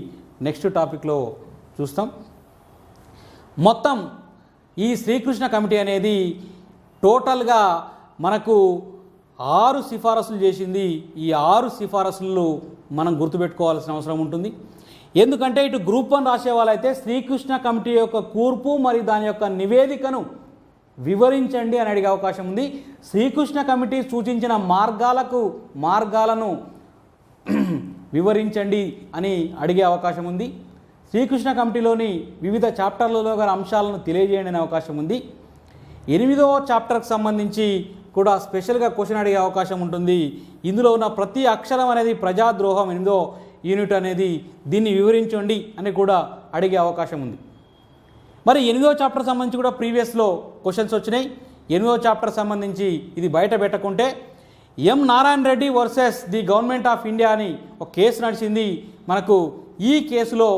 నెక్స్ట్ టాపిక్లో చూస్తాం. మొత్తం ఈ శ్రీకృష్ణ కమిటీ అనేది టోటల్గా మనకు 6 సిఫారసులు చేసింది. ఈ 6 సిఫారసులు మనం గుర్తుపెట్టుకోవాల్సిన అవసరం ఉంటుంది. ఎందుకంటే ఇటు గ్రూప్ 1 రాసే వాళ్ళైతే శ్రీకృష్ణ కమిటీ యొక్క కూర్పు మరియు దాని యొక్క నివేదికను వివరించండి అని అడిగే అవకాశం ఉంది. శ్రీకృష్ణ కమిటీ సూచించిన మార్గాలను వివరించండి అని అడిగే అవకాశం ఉంది. శ్రీకృష్ణ కమిటీలోని వివిధ చాప్టర్లలో గల అంశాలను తెలియజేయండి అనే అవకాశం ఉంది. 8వ చాప్టర్కి సంబంధించి కూడా స్పెషల్గా క్వశ్చన్ అడిగే అవకాశం ఉంటుంది. ఇందులో ఉన్న ప్రతి అక్షరం అనేది ప్రజాద్రోహం, 8వ యూనిట్ అనేది దీన్ని వివరించండి అని కూడా అడిగే అవకాశం ఉంది. మరి 8వ చాప్టర్ సంబంధించి కూడా ప్రీవియస్లో క్వశ్చన్స్ వచ్చినాయి. 8వ చాప్టర్ సంబంధించి ఇది బయట పెట్టకుంటే M Narayana Reddy versus the government of India అని ఒక కేసు నడిచింది. మనకు ఈ కేసులో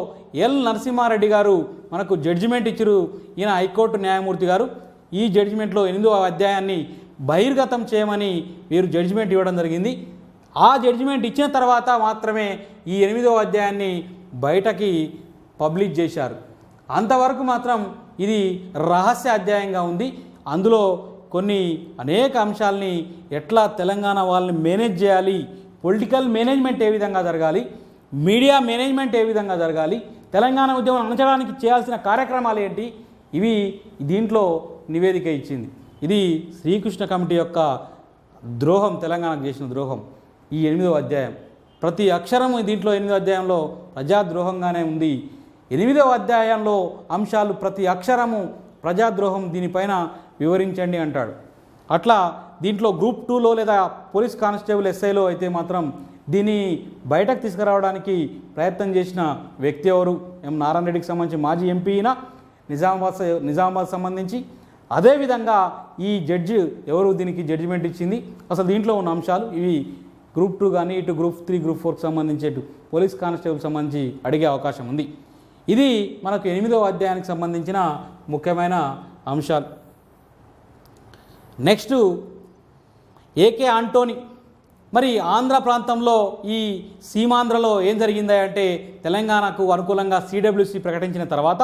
ఎల్ నరసింహారెడ్డి గారు మనకు జడ్జిమెంట్ ఇచ్చారు. ఈయన హైకోర్టు న్యాయమూర్తి గారు. ఈ జడ్జిమెంట్లో 8వ అధ్యాయాన్ని బహిర్గతం చేయమని వీరు జడ్జిమెంట్ ఇవ్వడం జరిగింది. ఆ జడ్జిమెంట్ ఇచ్చిన తర్వాత మాత్రమే ఈ 8వ అధ్యాయాన్ని బయటకి పబ్లిష్ చేశారు. అంతవరకు మాత్రం ఇది రహస్య అధ్యాయంగా ఉంది. అందులో అనేక అంశాలని ఎట్లా తెలంగాణ వాళ్ళని మేనేజ్ చేయాలి, పొలిటికల్ మేనేజ్మెంట్ ఏ విధంగా జరగాలి, మీడియా మేనేజ్మెంట్ ఏ విధంగా జరగాలి, తెలంగాణ ఉద్యమం అణచడానికి చేయాల్సిన కార్యక్రమాలు ఏంటి, ఇవి దీంట్లో నివేదిక ఇచ్చింది. ఇది శ్రీకృష్ణ కమిటీ యొక్క ద్రోహం, తెలంగాణకు చేసిన ద్రోహం. ఈ 8వ అధ్యాయం ప్రతి అక్షరము దీంట్లో 8వ అధ్యాయంలో ప్రజాద్రోహంగానే ఉంది. 8వ అధ్యాయంలో అంశాలు ప్రతి అక్షరము ప్రజాద్రోహం, దీనిపైన వివరించండి అంటాడు. అట్లా దీంట్లో గ్రూప్ 2లో లేదా పోలీస్ కానిస్టేబుల్ ఎస్ఐలో అయితే మాత్రం దీన్ని బయటకు తీసుకురావడానికి ప్రయత్నం చేసిన వ్యక్తి ఎవరు? ఎం నారాయణ రెడ్డికి సంబంధించి మాజీ ఎంపీ అయినా నిజామాబాద్ సంబంధించి. అదేవిధంగా ఈ జడ్జి ఎవరు దీనికి జడ్జిమెంట్ ఇచ్చింది, అసలు దీంట్లో ఉన్న అంశాలు ఇవి గ్రూప్ 2 కానీ ఇటు గ్రూప్ 3, గ్రూప్ 4కి సంబంధించి ఇటు పోలీస్ కానిస్టేబుల్ సంబంధించి అడిగే అవకాశం ఉంది. ఇది మనకు 8వ అధ్యాయానికి సంబంధించిన ముఖ్యమైన అంశాలు. Next AK Antony. మరి ఆంధ్ర ప్రాంతంలో ఈ సీమాంధ్రలో ఏం జరిగిందా అంటే తెలంగాణకు అనుకూలంగా సిడబ్ల్యూసి ప్రకటించిన తర్వాత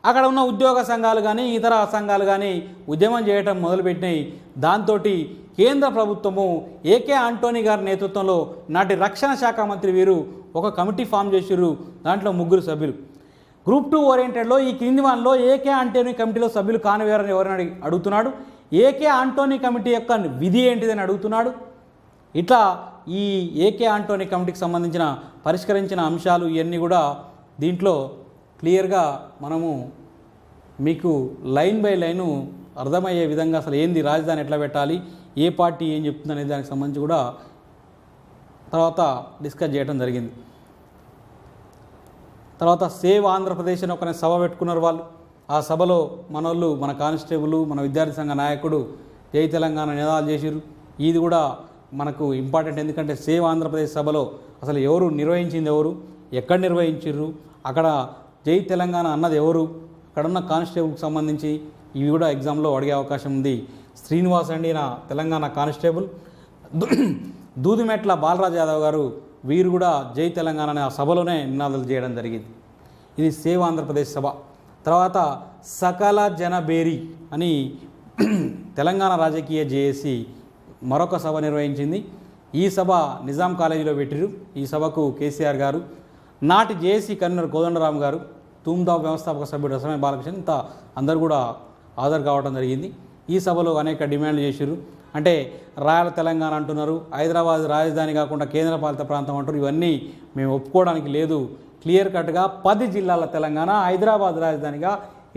అక్కడ ఉన్న ఉద్యోగ సంఘాలు కానీ ఇతర సంఘాలు కానీ ఉద్యమం చేయటం మొదలుపెట్టినాయి. దాంతో కేంద్ర ప్రభుత్వము ఏకే ఆంటోనీ గారి నేతృత్వంలో నాటి రక్షణ శాఖ మంత్రి వీరు ఒక కమిటీ ఫామ్ చేశారు. దాంట్లో 3 సభ్యులు. గ్రూప్ 2 ఓరియంటెడ్లో ఈ క్రింది వారిలో ఏకే ఆంటోనీ కమిటీలో సభ్యులు కానివారని ఎవరని అడుగుతున్నాడు. ఏకే ఆంటోనీ కమిటీ యొక్క విధి ఏంటిదని అడుగుతున్నాడు. ఇట్లా ఈ ఏకే ఆంటోనీ కమిటీకి సంబంధించిన పరిష్కరించిన అంశాలు ఇవన్నీ కూడా దీంట్లో క్లియర్గా మనము మీకు లైన్ బై లైను అర్థమయ్యే విధంగా అసలు ఏంది రాజధాని ఎట్లా పెట్టాలి, ఏ పార్టీ ఏం చెప్తుంది అనే దానికి సంబంధించి కూడా తర్వాత డిస్కస్ చేయడం జరిగింది. తర్వాత సేవ్ ఆంధ్రప్రదేశ్ అని ఒక సభ పెట్టుకున్నారు వాళ్ళు. ఆ సభలో మనోళ్ళు, మన కానిస్టేబుల్, మన విద్యార్థి సంఘ నాయకుడు జై తెలంగాణ నినాదాలు చేసిరు. ఇది కూడా మనకు ఇంపార్టెంట్. ఎందుకంటే సేవ్ ఆంధ్రప్రదేశ్ సభలో అసలు ఎవరు నిర్వహించింది, ఎవరు ఎక్కడ నిర్వహించారు, అక్కడ జై తెలంగాణ అన్నది ఎవరు, అక్కడున్న కానిస్టేబుల్కి సంబంధించి ఇవి కూడా ఎగ్జామ్లో అడిగే అవకాశం ఉంది. శ్రీనివాస్ అండి నా తెలంగాణ కానిస్టేబుల్, దూదిమెట్ల బాలరాజ్ యాదవ్ గారు వీరు కూడా జై తెలంగాణ అనే ఆ సభలోనే నినాదాలు చేయడం జరిగింది. ఇది సేవ్ ఆంధ్రప్రదేశ్ సభ. తర్వాత సకల జనబేరి అని తెలంగాణ రాజకీయ జేఏసీ మరొక సభ నిర్వహించింది. ఈ సభ నిజాం కాలేజీలో పెట్టిరు. ఈ సభకు కేసీఆర్ గారు, నాటి జేఏసీ కన్వీనర్ కోదండరామ్ గారు, తూమ్దాం వ్యవస్థాపక సభ్యుడు రసమయ బాలకృష్ణ ఇంత అందరూ కూడా హాజరు కావడం జరిగింది. ఈ సభలో అనేక డిమాండ్లు చేశారు. అంటే రాయల తెలంగాణ అంటున్నారు, హైదరాబాద్ రాజధాని కాకుండా కేంద్రపాలిత ప్రాంతం అంటారు. ఇవన్నీ మేము ఒప్పుకోవడానికి లేదు. క్లియర్ కట్గా 10 జిల్లాల తెలంగాణ హైదరాబాద్ రాజధానిగా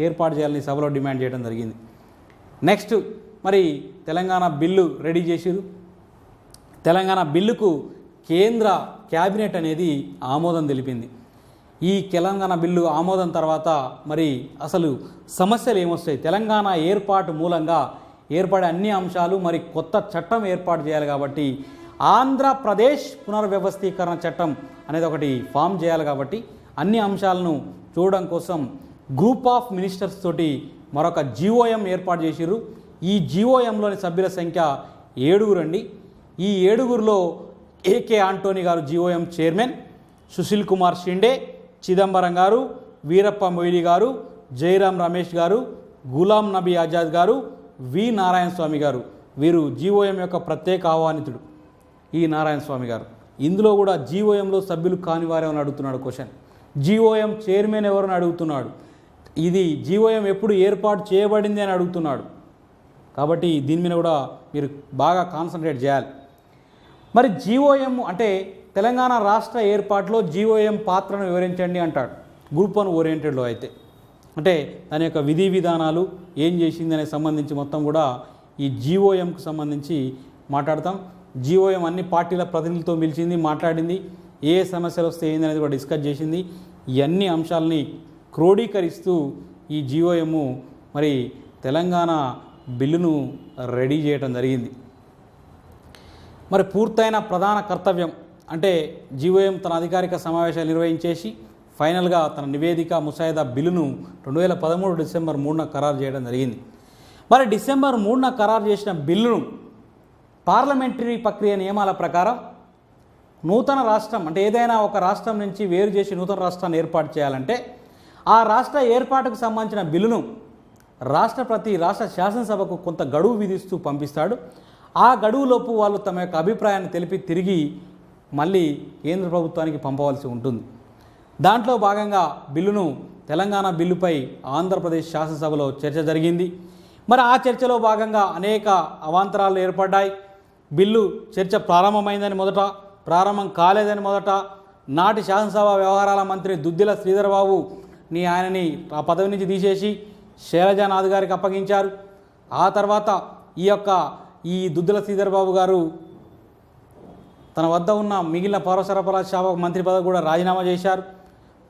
ఏర్పాటు చేయాలని సభలో డిమాండ్ చేయడం జరిగింది. నెక్స్ట్ మరి తెలంగాణ బిల్లు రెడీ చేసిరు. తెలంగాణ బిల్లుకు కేంద్ర క్యాబినెట్ అనేది ఆమోదం తెలిపింది. ఈ తెలంగాణ బిల్లు ఆమోదం తర్వాత మరి అసలు సమస్యలు ఏమొస్తాయి, తెలంగాణ ఏర్పాటు మూలంగా ఏర్పడే అన్ని అంశాలు, మరి కొత్త చట్టం ఏర్పాటు చేయాలి కాబట్టి ఆంధ్రప్రదేశ్ పునర్వ్యవస్థీకరణ చట్టం అనేది ఒకటి ఫామ్ చేయాలి కాబట్టి అన్ని అంశాలను చూడడం కోసం గ్రూప్ ఆఫ్ మినిస్టర్స్ తోటి మరొక జీఓఎం ఏర్పాటు చేసిర్రు. ఈ జీఓఎంలోని సభ్యుల సంఖ్య 7 అండి. ఈ 7లో ఏకే ఆంటోనీ గారు జీఓఎం చైర్మన్, సుశీల్ కుమార్ షిండే, చిదంబరం గారు, వీరప్ప మొయిలీ గారు, జైరాం రమేష్ గారు, గులాం నబీ ఆజాద్ గారు, వి నారాయణ స్వామి గారు. వీరు జీఓఎం యొక్క ప్రత్యేక ఆహ్వానితుడు ఈ నారాయణ స్వామి గారు. ఇందులో కూడా జీఓఎంలో సభ్యులు కాని వారేమని అడుగుతున్నాడు క్వశ్చన్. జీఓఎం చైర్మన్ ఎవరని అడుగుతున్నాడు. ఇది జీఓఎం ఎప్పుడు ఏర్పాటు చేయబడింది అని అడుగుతున్నాడు. కాబట్టి దీని మీద కూడా మీరు బాగా కాన్సన్ట్రేట్ చేయాలి. మరి జీఓఎం అంటే తెలంగాణ రాష్ట్ర ఏర్పాటులో జీఓఎం పాత్రను వివరించండి అంటాడు గ్రూప్ 1 ఓరియంటెడ్లో. అయితే అంటే దాని యొక్క విధి విధానాలు ఏం చేసింది అనేది సంబంధించి మొత్తం కూడా ఈ జీఓఎంకు సంబంధించి మాట్లాడతాం. జీఓఎం అన్ని పార్టీల ప్రతినిధులతో పిలిచింది, మాట్లాడింది, ఏ సమస్యలు వస్తే ఏంది అనేది కూడా డిస్కస్ చేసింది. ఈ అన్ని అంశాలని క్రోడీకరిస్తూ ఈ జీఓఎం మరి తెలంగాణ బిల్లును రెడీ చేయడం జరిగింది. మరి పూర్తయిన ప్రధాన కర్తవ్యం అంటే జీఓఎం తన అధికారిక సమావేశాలు నిర్వహించేసి ఫైనల్గా తన నివేదిక ముసాయిదా బిల్లును 2013 డిసెంబర్ 3న ఖరారు చేయడం జరిగింది. మరి డిసెంబర్ 3న ఖరారు చేసిన బిల్లును పార్లమెంటరీ ప్రక్రియ నియమాల ప్రకారం నూతన రాష్ట్రం అంటే ఏదైనా ఒక రాష్ట్రం నుంచి వేరు చేసి నూతన రాష్ట్రాన్ని ఏర్పాటు చేయాలంటే ఆ రాష్ట్ర ఏర్పాటుకు సంబంధించిన బిల్లును రాష్ట్రపతి రాష్ట్ర శాసనసభకు కొంత గడువు విధిస్తూ పంపిస్తాడు. ఆ గడువులోపు వాళ్ళు తమ యొక్క అభిప్రాయాన్ని తెలిపి తిరిగి మళ్ళీ కేంద్ర ప్రభుత్వానికి పంపవలసి ఉంటుంది. దాంట్లో భాగంగా బిల్లును తెలంగాణ బిల్లుపై ఆంధ్రప్రదేశ్ శాసనసభలో చర్చ జరిగింది. మరి ఆ చర్చలో భాగంగా అనేక అవాంతరాలు ఏర్పడ్డాయి. బిల్లు చర్చ ప్రారంభమైందని మొదట, ప్రారంభం కాలేదని మొదట, నాటి శాసనసభ వ్యవహారాల మంత్రి దుద్దిల శ్రీధర్ బాబుని ఆయనని ఆ పదవి నుంచి తీసేసి శైలజానాథ్ గారికి అప్పగించారు. ఆ తర్వాత ఈ దుద్దిల శ్రీధర్ బాబు గారు తన వద్ద ఉన్న మిగిలిన పౌర సరఫరా శాఖ మంత్రి పదవి కూడా రాజీనామా చేశారు.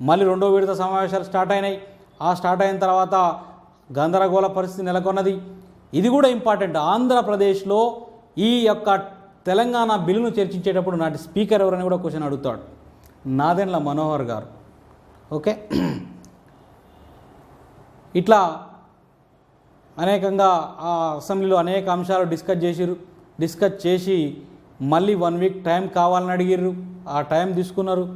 మళ్ళీ 2వ విడత సమావేశాలు స్టార్ట్ అయినాయి. ఆ స్టార్ట్ అయిన తర్వాత గందరగోళ పరిస్థితి నెలకొన్నది. ఇది కూడా ఇంపార్టెంట్. ఆంధ్రప్రదేశ్లో ఈ యొక్క తెలంగాణ బిల్లును చర్చించేటప్పుడు నాటి స్పీకర్ ఎవరని కూడా క్వశ్చన్ అడుగుతాడు, నాదెండ్ల మనోహర్ గారు. ఓకే, ఇట్లా అనేకంగా ఆ అసెంబ్లీలో అనేక అంశాలు డిస్కస్ చేసి మళ్ళీ 1 వీక్ టైం కావాలని అడిగిర్రు. ఆ టైం తీసుకున్నారు.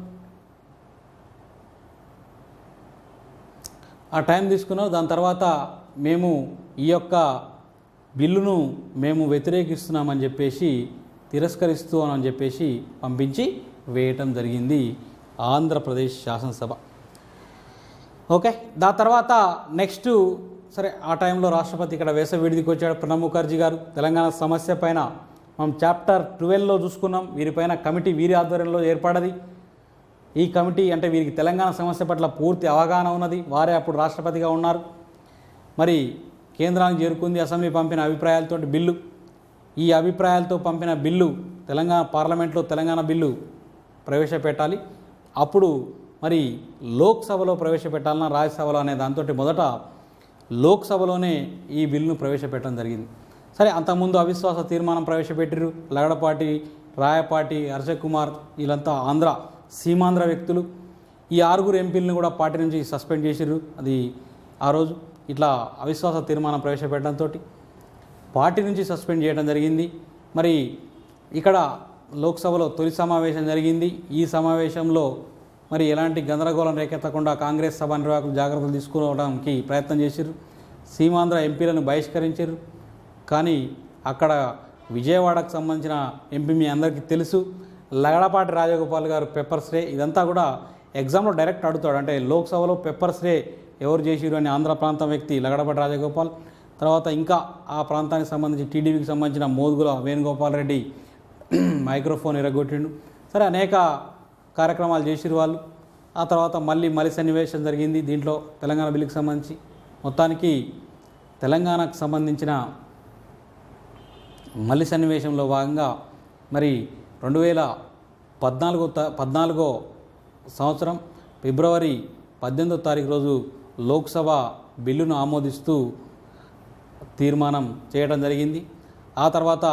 దాని తర్వాత మేము ఈ యొక్క బిల్లును మేము వ్యతిరేకిస్తున్నామని చెప్పేసి తిరస్కరిస్తున్నామని చెప్పేసి పంపించి వేయటం జరిగింది ఆంధ్రప్రదేశ్ శాసనసభ. ఓకే, దాని తర్వాత నెక్స్ట్ సరే ఆ టైంలో రాష్ట్రపతి ఇక్కడ వేసవి విడిదికి వచ్చాడు ప్రణబ్ ముఖర్జీ గారు. తెలంగాణ సమస్య పైన మనం చాప్టర్ 12లో చూసుకున్నాం. వీరిపైన కమిటీ వీరి ఆధ్వర్యంలో ఏర్పడది. ఈ కమిటీ అంటే వీరికి తెలంగాణ సమస్య పట్ల పూర్తి అవగాహన ఉన్నది. వారే అప్పుడు రాష్ట్రపతిగా ఉన్నారు. మరి కేంద్రానికి చేరుకుంది అసెంబ్లీ పంపిన అభిప్రాయాలతో బిల్లు. ఈ అభిప్రాయాలతో పంపిన బిల్లు తెలంగాణ పార్లమెంట్లో తెలంగాణ బిల్లు ప్రవేశపెట్టాలి. అప్పుడు మరి లోక్సభలో ప్రవేశపెట్టాలన్నా రాజ్యసభలో అనే దాంతో మొదట లోక్సభలోనే ఈ బిల్లును ప్రవేశపెట్టడం జరిగింది. సరే, అంతకుముందు అవిశ్వాస తీర్మానం ప్రవేశపెట్టిరు. లగడపాటి, రాయపాటి, హర్షక్ కుమార్ వీళ్ళంతా సీమాంధ్ర వ్యక్తులు. ఈ 6 ఎంపీలను కూడా పార్టీ నుంచి సస్పెండ్ చేసిర్రు. అది ఆ రోజు ఇట్లా అవిశ్వాస తీర్మానం ప్రవేశపెట్టడంతో పార్టీ నుంచి సస్పెండ్ చేయడం జరిగింది. మరి ఇక్కడ లోక్సభలో తొలి సమావేశం జరిగింది. ఈ సమావేశంలో మరి ఎలాంటి గందరగోళం రేకెత్తకుండా కాంగ్రెస్ సభ నిర్వాహకులు జాగ్రత్తలు తీసుకోవడానికి ప్రయత్నం చేశారు. సీమాంధ్ర ఎంపీలను బహిష్కరించారు. కానీ అక్కడ విజయవాడకు సంబంధించిన ఎంపీ మీ అందరికీ తెలుసు, లగడపాటి రాజగోపాల్ గారు పెప్పర్ స్ప్రే. ఇదంతా కూడా ఎగ్జామ్లో డైరెక్ట్ అడుగుతాడు. అంటే లోక్సభలో పెప్పర్ స్ప్రే ఎవరు చేసిరు అని ఆంధ్ర ప్రాంతం వ్యక్తి లగడపాటి రాజగోపాల్. తర్వాత ఇంకా ఆ ప్రాంతానికి సంబంధించి టీడీపీకి సంబంధించిన మోదుగుల వేణుగోపాల్ రెడ్డి మైక్రోఫోన్ ఎరగొట్టిండు. సరే, అనేక కార్యక్రమాలు చేసిరు వాళ్ళు. ఆ తర్వాత మళ్ళీ సన్నివేశం జరిగింది దీంట్లో తెలంగాణ బిల్లుకి సంబంధించి. మొత్తానికి తెలంగాణకు సంబంధించిన మళ్ళీ సన్నివేశంలో భాగంగా మరి 2014 సంవత్సరం ఫిబ్రవరి 18వ తారీఖు రోజు లోక్సభ బిల్లును ఆమోదిస్తూ తీర్మానం చేయడం జరిగింది. ఆ తర్వాత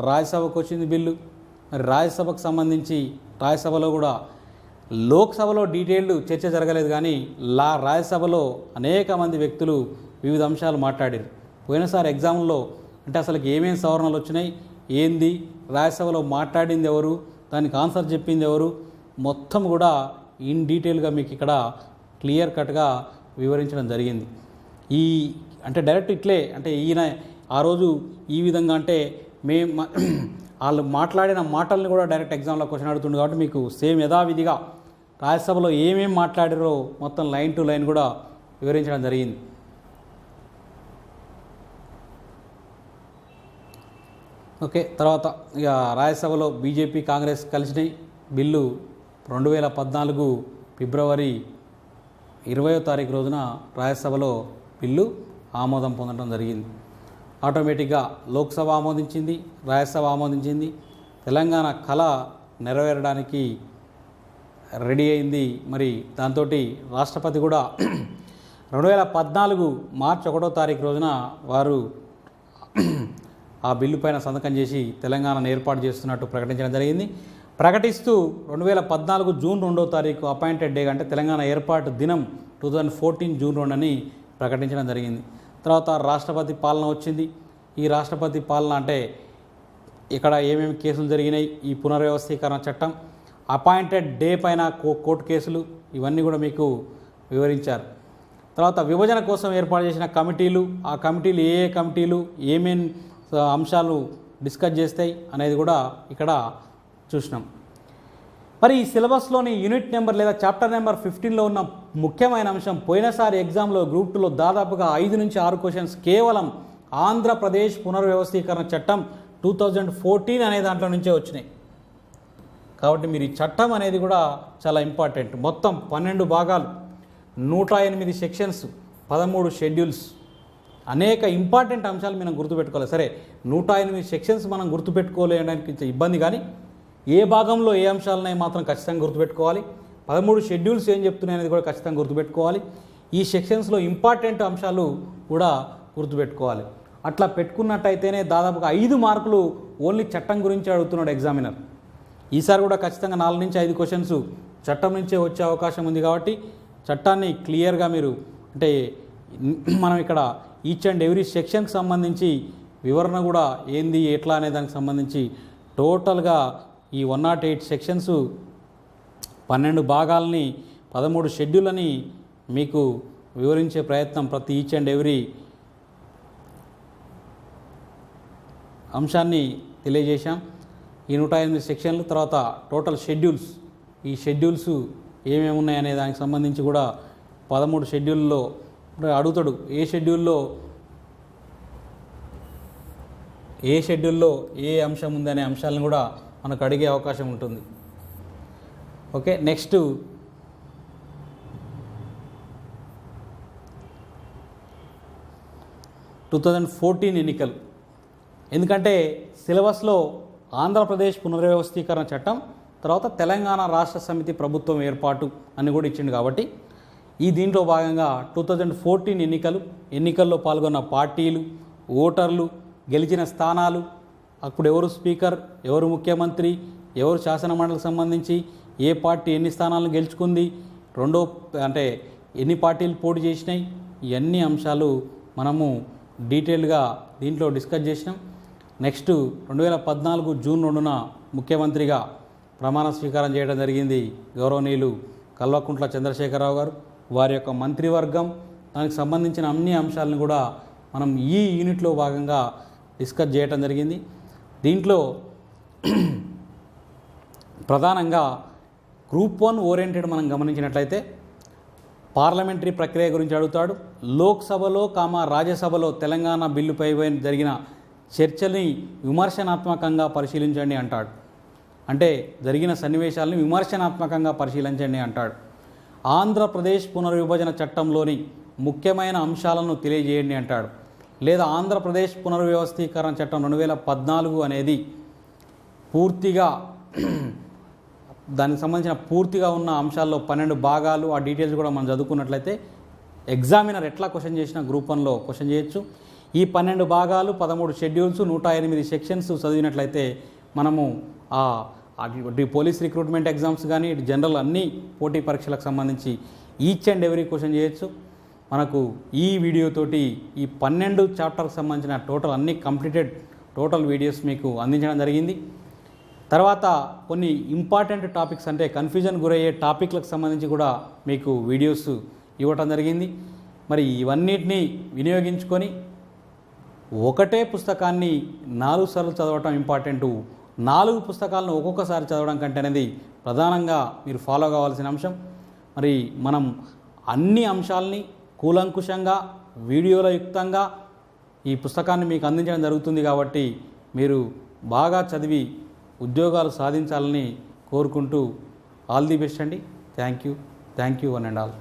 రాజ్యసభకు వచ్చింది బిల్లు. మరి రాజ్యసభకు సంబంధించి రాజ్యసభలో కూడా లోక్సభలో డీటెయిల్డ్ చర్చ జరగలేదు, కానీ రాజ్యసభలో అనేక మంది వ్యక్తులు వివిధ అంశాలు మాట్లాడారు. పోయినసారి ఎగ్జామ్లో అంటే అసలు ఏమేమి సవరణలు వచ్చినాయి, ఏంది, రాజ్యసభలో మాట్లాడింది ఎవరు, దానికి ఆన్సర్ చెప్పింది ఎవరు, మొత్తం కూడా ఇన్ డీటెయిల్గా మీకు ఇక్కడ క్లియర్ కట్గా వివరించడం జరిగింది. అంటే డైరెక్ట్ ఇట్లే అంటే ఈయన ఆ రోజు ఈ విధంగా అంటే వాళ్ళు మాట్లాడిన మాటల్ని కూడా డైరెక్ట్ ఎగ్జామ్లో క్వశ్చన్ అడుగుతుంది. కాబట్టి మీకు సేమ్ యథావిధిగా రాజ్యసభలో ఏమేమి మాట్లాడారో మొత్తం లైన్ టు లైన్ కూడా వివరించడం జరిగింది. ఓకే, తర్వాత ఇక రాజ్యసభలో బీజేపీ కాంగ్రెస్ కలిసినాయి. బిల్లు 2014 ఫిబ్రవరి 20వ తారీఖు రోజున రాజ్యసభలో బిల్లు ఆమోదం పొందడం జరిగింది. ఆటోమేటిక్గా లోక్సభ ఆమోదించింది, రాజ్యసభ ఆమోదించింది. తెలంగాణ కళ నెరవేరడానికి రెడీ అయింది. మరి దాంతో రాష్ట్రపతి కూడా 2014 మార్చి 1వ తారీఖు రోజున వారు ఆ బిల్లు పైన సంతకం చేసి తెలంగాణను ఏర్పాటు చేస్తున్నట్టు ప్రకటించడం జరిగింది. ప్రకటిస్తూ 2014 జూన్ 2వ తారీఖు అపాయింటెడ్ డే అంటే తెలంగాణ ఏర్పాటు దినం 2014 జూన్ 2 అని ప్రకటించడం జరిగింది. తర్వాత రాష్ట్రపతి పాలన వచ్చింది. ఈ రాష్ట్రపతి పాలన అంటే ఇక్కడ ఏమేమి కేసులు జరిగినాయి, ఈ పునర్వ్యవస్థీకరణ చట్టం, అపాయింటెడ్ డే పైన కోర్టు కేసులు, ఇవన్నీ కూడా మీకు వివరించారు. తర్వాత విభజన కోసం ఏర్పాటు చేసిన కమిటీలు, ఆ కమిటీలు ఏ కమిటీలు ఏమేమి అంశాలు డిస్కస్ చేస్తాయి అనేది కూడా ఇక్కడ చూసినాం. మరి ఈ సిలబస్లోని యూనిట్ నెంబర్ లేదా చాప్టర్ నెంబర్ 15లో ఉన్న ముఖ్యమైన అంశం, పోయినసారి ఎగ్జామ్లో గ్రూప్ 2లో దాదాపుగా 5 నుంచి 6 క్వశ్చన్స్ కేవలం ఆంధ్రప్రదేశ్ పునర్వ్యవస్థీకరణ చట్టం 2014 అనే దాంట్లో నుంచే వచ్చినాయి. కాబట్టి మీరు ఈ చట్టం అనేది కూడా చాలా ఇంపార్టెంట్. మొత్తం 12 భాగాలు, 108 సెక్షన్స్, 13 షెడ్యూల్స్, అనేక ఇంపార్టెంట్ అంశాలు మనం గుర్తుపెట్టుకోవాలి. సరే, 108 సెక్షన్స్ మనం గుర్తుపెట్టుకోలేడానికి ఇబ్బంది, కానీ ఏ భాగంలో ఏ అంశాలనే మాత్రం ఖచ్చితంగా గుర్తుపెట్టుకోవాలి. 13 షెడ్యూల్స్ ఏం చెప్తున్నాయి అనేది కూడా ఖచ్చితంగా గుర్తుపెట్టుకోవాలి. ఈ సెక్షన్స్లో ఇంపార్టెంట్ అంశాలు కూడా గుర్తుపెట్టుకోవాలి. అట్లా పెట్టుకున్నట్టయితేనే దాదాపుగా 5 మార్కులు ఓన్లీ చట్టం గురించి అడుగుతున్నాడు ఎగ్జామినర్. ఈసారి కూడా ఖచ్చితంగా 4 నుంచి 5 క్వశ్చన్స్ చట్టం నుంచే వచ్చే అవకాశం ఉంది. కాబట్టి చట్టాన్ని క్లియర్గా మీరు అంటే మనం ఇక్కడ ఈచ్ అండ్ ఎవ్రీ సెక్షన్కి సంబంధించి వివరణ కూడా ఏంది ఎట్లా అనే దానికి సంబంధించి టోటల్గా ఈ 108 సెక్షన్స్ 12 భాగాలని 13 షెడ్యూల్ని మీకు వివరించే ప్రయత్నం ప్రతి ఈచ్ అండ్ ఎవ్రీ అంశాన్ని తెలియజేశాం. ఈ 108 సెక్షన్లు, తర్వాత టోటల్ షెడ్యూల్స్, ఈ షెడ్యూల్స్ ఏమేమి ఉన్నాయనే దానికి సంబంధించి కూడా 13 షెడ్యూల్లో అడుగుతాడు. ఏ షెడ్యూల్లో ఏ అంశం ఉందనే అంశాలను కూడా మనకు అడిగే అవకాశం ఉంటుంది. ఓకే, నెక్స్ట్ 2014 ఎన్నికలు. ఎందుకంటే సిలబస్లో ఆంధ్రప్రదేశ్ పునర్వ్యవస్థీకరణ చట్టం, తర్వాత తెలంగాణ రాష్ట్ర సమితి ప్రభుత్వం ఏర్పాటు అని కూడా ఇచ్చింది. కాబట్టి దీంట్లో భాగంగా 2014 ఎన్నికల్లో పాల్గొన్న పార్టీలు, ఓటర్లు, గెలిచిన స్థానాలు, అప్పుడు ఎవరు స్పీకర్, ఎవరు ముఖ్యమంత్రి, ఎవరు శాసనమండలికి సంబంధించి ఏ పార్టీ ఎన్ని స్థానాలను గెలుచుకుంది, అంటే ఎన్ని పార్టీలు పోటీ చేసినాయి, ఇవన్నీ అంశాలు మనము డీటెయిల్గా దీంట్లో డిస్కస్ చేసినాం. నెక్స్ట్ 2014 జూన్ 2న ముఖ్యమంత్రిగా ప్రమాణ స్వీకారం చేయడం జరిగింది గౌరవనీయులు కల్వకుంట్ల చంద్రశేఖరరావు గారు, వారి యొక్క మంత్రివర్గం, దానికి సంబంధించిన అన్ని అంశాలను కూడా మనం ఈ యూనిట్లో భాగంగా డిస్కస్ చేయటం జరిగింది. దీంట్లో ప్రధానంగా గ్రూప్ 1 ఓరియంటెడ్ మనం గమనించినట్లయితే పార్లమెంటరీ ప్రక్రియ గురించి అడుగుతాడు. లోక్సభలో రాజ్యసభలో తెలంగాణ బిల్లుపై జరిగిన చర్చల్ని విమర్శనాత్మకంగా పరిశీలించండి అంటాడు. అంటే జరిగిన సన్నివేశాలను విమర్శనాత్మకంగా పరిశీలించండి అంటాడు. ఆంధ్రప్రదేశ్ పునర్విభజన చట్టంలోని ముఖ్యమైన అంశాలను తెలియజేయండి అంటాడు. లేదా ఆంధ్రప్రదేశ్ పునర్వ్యవస్థీకరణ చట్టం 2014 అనేది పూర్తిగా దానికి సంబంధించిన పూర్తిగా ఉన్న అంశాల్లో 12 భాగాలు, ఆ డీటెయిల్స్ కూడా మనం చదువుకున్నట్లయితే ఎగ్జామినర్ ఎట్లా క్వశ్చన్ చేసినా గ్రూప్ 1లో క్వశ్చన్ చేయొచ్చు. ఈ 12 భాగాలు, 13 షెడ్యూల్స్, 108 సెక్షన్స్ చదివినట్లయితే మనము పోలీస్ రిక్రూట్మెంట్ ఎగ్జామ్స్ కానీ జనరల్ అన్ని పోటీ పరీక్షలకు సంబంధించి ఈచ్ అండ్ ఎవ్రీ క్వశ్చన్ చేయొచ్చు. మనకు ఈ వీడియోతోటి ఈ 12 చాప్టర్కి సంబంధించిన టోటల్ అన్ని కంప్లీటెడ్ టోటల్ వీడియోస్ మీకు అందించడం జరిగింది. తర్వాత కొన్ని ఇంపార్టెంట్ టాపిక్స్ అంటే కన్ఫ్యూజన్ గురయ్యే టాపిక్లకు సంబంధించి కూడా మీకు వీడియోస్ ఇవ్వటం జరిగింది. మరి ఇవన్నిటినీ వినియోగించుకొని ఒకటే పుస్తకాన్ని 4 సార్లు చదవటం ఇంపార్టెంటు. 4 పుస్తకాలను ఒక్కొక్కసారి చదవడం కంటే అనేది ప్రధానంగా మీరు ఫాలో కావాల్సిన అంశం. మరి మనం అన్ని అంశాలని కూలంకుషంగా వీడియోల యుక్తంగా ఈ పుస్తకాన్ని మీకు అందించడం జరుగుతుంది. కాబట్టి మీరు బాగా చదివి ఉద్యోగాలు సాధించాలని కోరుకుంటూ ఆల్ ది బెస్ట్ అండి. Thank you one and all.